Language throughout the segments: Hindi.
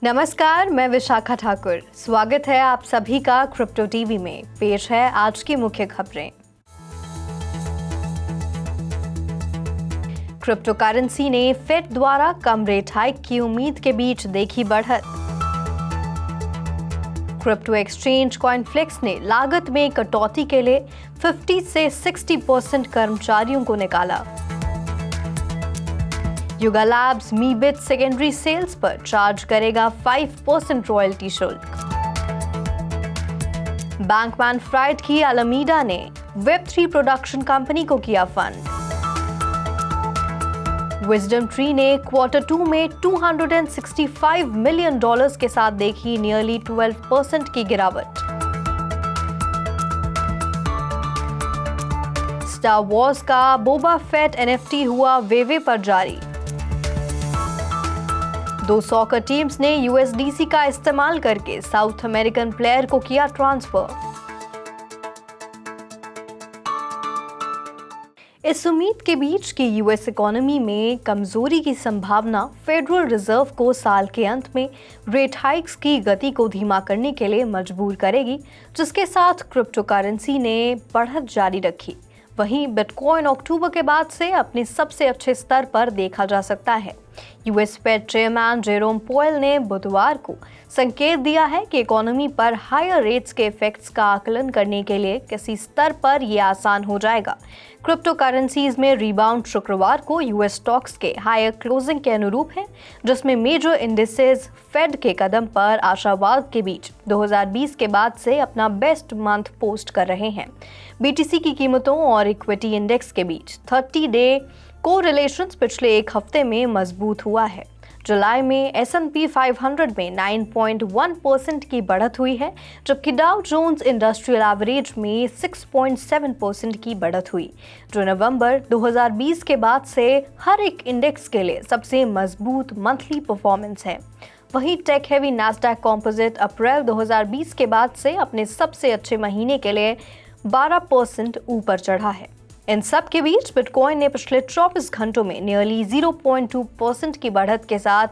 नमस्कार, मैं विशाखा ठाकुर। स्वागत है आप सभी का क्रिप्टो टीवी में। पेश है आज की मुख्य खबरें। क्रिप्टो करेंसी ने फेड द्वारा कम रेट हाइक की उम्मीद के बीच देखी बढ़त। क्रिप्टो एक्सचेंज कॉइनफ्लेक्स ने लागत में कटौती के लिए 50 से 60% कर्मचारियों को निकाला। युगा लैब्स मीबिट सेकेंडरी सेल्स पर चार्ज करेगा 5% रॉयल्टी शुल्क। बैंकमैन फ्राइड की अलामीडा ने वेब3 प्रोडक्शन कंपनी को किया फंड। विजडम ट्री ने Q2 में $265 मिलियन के साथ देखी नियरली 12% की गिरावट। स्टार वॉर्स का बोबा फेट NFT हुआ वेवे पर जारी। 2 सॉकर टीम्स ने USDC का इस्तेमाल करके साउथ अमेरिकन प्लेयर को किया ट्रांसफर। इस उम्मीद के बीच कि यूएस इकोनॉमी में कमजोरी की संभावना फेडरल रिजर्व को साल के अंत में रेट हाइक्स की गति को धीमा करने के लिए मजबूर करेगी, जिसके साथ क्रिप्टो करेंसी ने बढ़त जारी रखी। वहीं बिटकॉइन अक्टूबर के बाद से अपने सबसे अच्छे स्तर पर देखा जा सकता है। US Fed chairman Jerome Powell ने बुधवार को संकेत दिया है कि इकोनॉमी पर हायर रेट्स के इफेक्ट्स का आकलन करने के लिए किसी स्तर पर यह आसान हो जाएगा। क्रिप्टो करेंसीज में रिबाउंड शुक्रवार को यूएस स्टॉक्स के हायर क्लोजिंग के अनुरूप है, जिसमें मेजर इंडिसेस फेड के कदम पर आशावाद के बीच 2020 के बाद से अपना बेस्ट मंथ पोस्ट कर रहे हैं। बीटीसी की कीमतों और इक्विटी इंडेक्स के बीच 30-डे कोरिलेशंस पिछले एक हफ्ते में मजबूत हुआ है। जुलाई में S&P 500 में 9.1% की बढ़त हुई है, जबकि डाउ जोन्स इंडस्ट्रियल एवरेज में 6.7% की बढ़त हुई, जो नवंबर 2020 के बाद से हर एक इंडेक्स के लिए सबसे मजबूत मंथली परफॉर्मेंस है। वहीं टेक हेवी नैस्डैक कंपोजिट अप्रैल 2020 के बाद से अपने सबसे अच्छे महीने के लिए 12% ऊपर चढ़ा है। इन सब के बीच बिटकॉइन ने पिछले 24 घंटों में नियरली 0.2% की बढ़त के साथ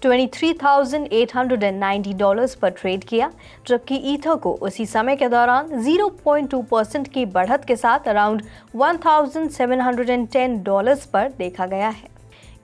$23,890 पर ट्रेड किया, जबकि ईथर को उसी समय के दौरान 0.2% की बढ़त के साथ अराउंड $1,710 पर देखा गया है।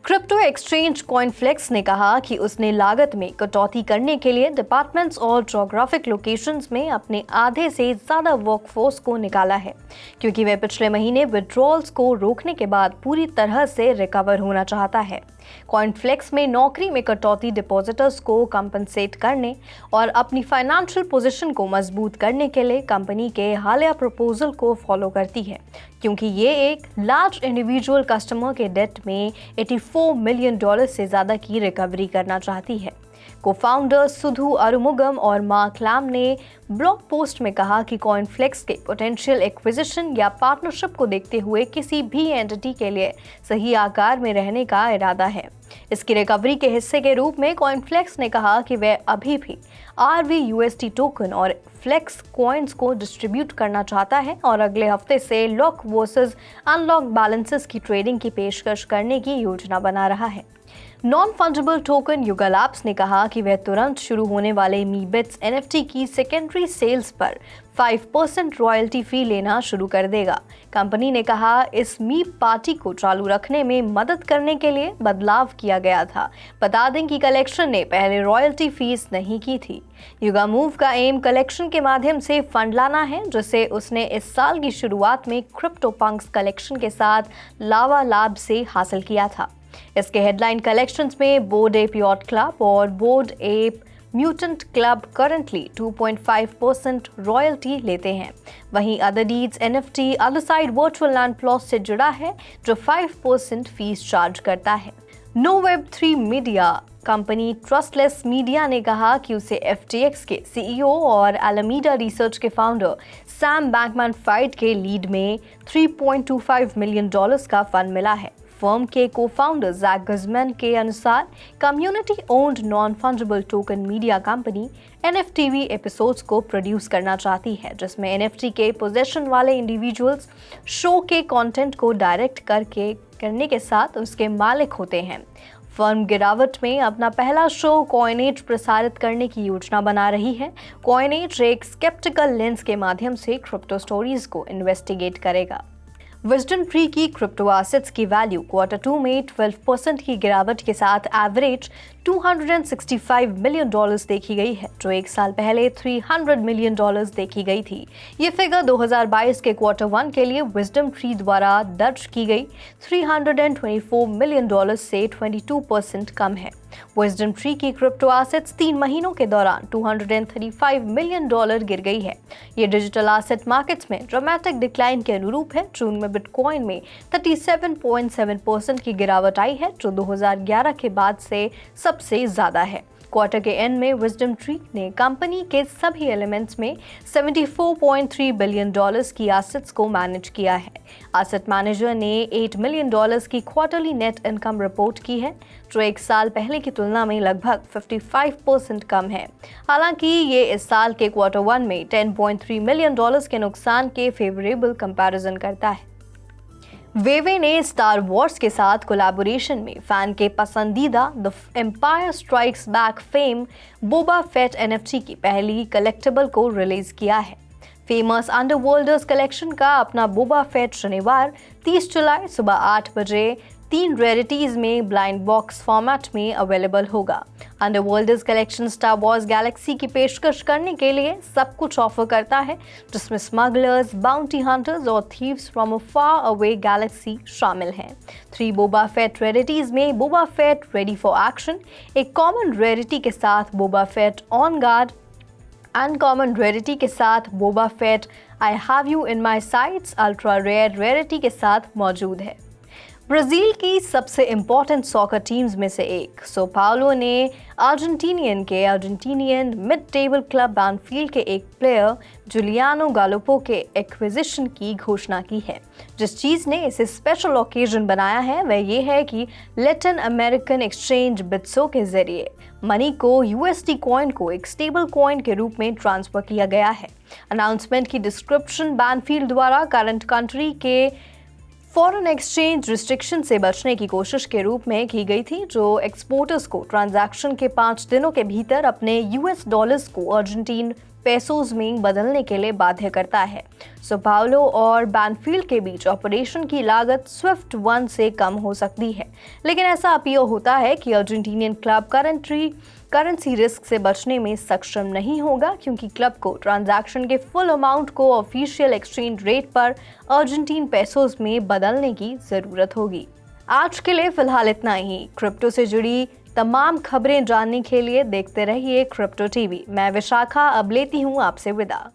क्रिप्टो एक्सचेंज कॉइनफ्लेक्स ने कहा कि उसने लागत में कटौती करने के लिए डिपार्टमेंट्स और जोग्राफिक लोकेशंस में अपने आधे से ज़्यादा वर्कफोर्स को निकाला है, क्योंकि वह पिछले महीने विड्रॉल्स को रोकने के बाद पूरी तरह से रिकवर होना चाहता है। कॉइनफ्लेक्स में नौकरी में कटौती डिपॉजिटर्स को कंपनसेट करने और अपनी फाइनेंशियल पोजीशन को मजबूत करने के लिए कंपनी के हालिया प्रपोजल को फॉलो करती है, क्योंकि ये एक लार्ज इंडिविजुअल कस्टमर के डेट में $84 मिलियन से ज़्यादा की रिकवरी करना चाहती है। को-फाउंडर सुधु अरुमुगम और मार्क लैम ने ब्लॉग पोस्ट में कहा कि कॉइनफ्लेक्स के पोटेंशियल एक्विजिशन या पार्टनरशिप को देखते हुए किसी भी एंटिटी के लिए सही आकार में रहने का इरादा है। इसकी रिकवरी के हिस्से के रूप में कॉइनफ्लेक्स ने कहा कि वह अभी भी RVUSD टोकन और फ्लेक्स कॉइन्स को डिस्ट्रीब्यूट करना चाहता है और अगले हफ्ते से लॉक वर्सेस अनलॉक बैलेंसेस की ट्रेडिंग की पेशकश करने की योजना बना रहा है। नॉन फंजिबल टोकन युगा लैब्स ने कहा कि वह तुरंत शुरू होने वाले मीबिट्स NFT की सेकेंडरी सेल्स पर 5% रॉयल्टी फी लेना शुरू कर देगा। कंपनी ने कहा, इस मीब पार्टी को चालू रखने में मदद करने के लिए बदलाव किया गया था। बता दें कि कलेक्शन ने पहले रॉयल्टी फीस नहीं की थी। युगा मूव का एम कलेक्शन के माध्यम से फंड लाना है, जिसे उसने इस साल की शुरुआत में क्रिप्टो पंक्स कलेक्शन के साथ लावा लैब से हासिल किया था। इसके हेडलाइन कलेक्शंस में बोर्ड एप यॉट क्लब और bored ape mutant club currently 2.5% royalty लेते हैं। वहीं other deeds NFT other side virtual land plot से जुड़ा है, जो 5% फीस चार्ज करता है। No web3 media company trustless media ने कहा कि उसे FTX के CEO और अलामीडा रिसर्च के फाउंडर सैम बैंकमैन-फ्राइड के लीड में $3.25 मिलियन का फंड मिला है। फर्म के को-फाउंडर जैक गजमैन के अनुसार community owned non fungible token media company NFTV episodes को प्रोड्यूस करना चाहती है, जिसमें NFT के पोजेशन वाले इंडिविजुअल्स शो के कंटेंट को डायरेक्ट करने के साथ उसके मालिक होते हैं। फर्म गिरावट में अपना पहला शो कॉइनेज प्रसारित करने की योजना बना रही है। कॉइनेज एक स्केप्टिकल लेंस के माध्यम से क्रिप्टो स्टोरीज को इन्वेस्टिगेट करेगा। विजडम ट्री की क्रिप्टो एसेट्स की वैल्यू क्वार्टर 2 में 12% की गिरावट के साथ एवरेज $265 मिलियन देखी गई है, जो एक साल पहले $300 मिलियन देखी गई थी। ये फिगर 2022 के क्वार्टर 1 के लिए विजडम ट्री द्वारा दर्ज की गई $324 मिलियन से 22% कम है। विजडम ट्री की क्रिप्टो एसेट्स 3 महीनों के दौरान $235 मिलियन गिर गई है। ये डिजिटल एसेट मार्केट्स में ड्रामेटिक डिक्लाइन के अनुरूप है। जून में बिटकॉइन में 37.7% की गिरावट आई है, जो 2011 के बाद से सबसे ज्यादा है। क्वार्टर के एंड में विजडम ट्री ने कंपनी के सभी एलिमेंट्स में $74.3 बिलियन की एसेट्स को मैनेज किया है। एसेट मैनेजर ने $8 मिलियन की क्वार्टरली नेट इनकम रिपोर्ट की है, जो एक साल पहले की तुलना में लगभग 55% कम है। हालांकि ये इस साल के क्वार्टर 1 में $10.3 मिलियन के नुकसान के फेवरेबल कंपैरिजन करता है। वेवे ने स्टार वॉर्स के साथ कोलैबोरेशन में फैन के पसंदीदा the Empire Strikes Back fame Boba Fett NFT की पहली कलेक्टिबल को रिलीज किया है। फेमस अंडरवर्ल्डर्स कलेक्शन का अपना बोबा फेट शनिवार 30 जुलाई सुबह 8 बजे 3 रेयरिटीज में ब्लाइंड बॉक्स फॉर्मेट में अवेलेबल होगा। अंडरवर्ल्डर्स कलेक्शन स्टार वॉर्स गैलेक्सी की पेशकश करने के लिए सब कुछ ऑफर करता है, जिसमें स्मगलर्स, बाउंटी हंटर्स और thieves from a far away galaxy शामिल हैं। 3 बोबा फेट रेयरिटीज में Boba Fett ready for action, एक कॉमन रेयरिटी के साथ Boba Fett on guard, uncommon rarity के साथ Boba Fett I have you in my sights ultra rare rarity के साथ मौजूद है। ब्राजील की सबसे इम्पोर्टेंट सॉकर टीम्स में से एक सो पाउलो ने अर्जेंटीनियन मिड टेबल क्लब बैंफील्ड के एक प्लेयर जुलियानो गालोपो के एक्विजिशन की घोषणा की है। जिस चीज़ ने इसे स्पेशल ओकेजन बनाया है वह ये है कि लैटिन अमेरिकन एक्सचेंज बिट्सो के जरिए मनी को USD कॉइन को एक स्टेबल कॉइन के रूप में ट्रांसफर किया गया है। अनाउंसमेंट की डिस्क्रिप्शन बैंफील्ड द्वारा करंट कंट्री के फॉरेन एक्सचेंज रिस्ट्रिक्शन से बचने की कोशिश के रूप में की गई थी, जो एक्सपोर्टर्स को ट्रांजैक्शन के 5 दिनों के भीतर अपने US डॉलर्स को अर्जेंटीन पेसोज में बदलने के लिए बाध्य करता है। सो पाउलो और बैंफील्ड के बीच ऑपरेशन की लागत स्विफ्ट 1 से कम हो सकती है, लेकिन ऐसा अपील होता है कि अर्जेंटीनियन क्लब करेंसी रिस्क से बचने में सक्षम नहीं होगा, क्योंकि क्लब को ट्रांजैक्शन के फुल अमाउंट को ऑफिशियल एक्सचेंज रेट पर अर्जेंटीन पेसोज में बदलने की जरूरत होगी। आज के लिए फिलहाल इतना ही। क्रिप्टो से जुड़ी तमाम खबरें जानने के लिए देखते रहिए क्रिप्टो टीवी। मैं विशाखा अब लेती हूँ आपसे विदा।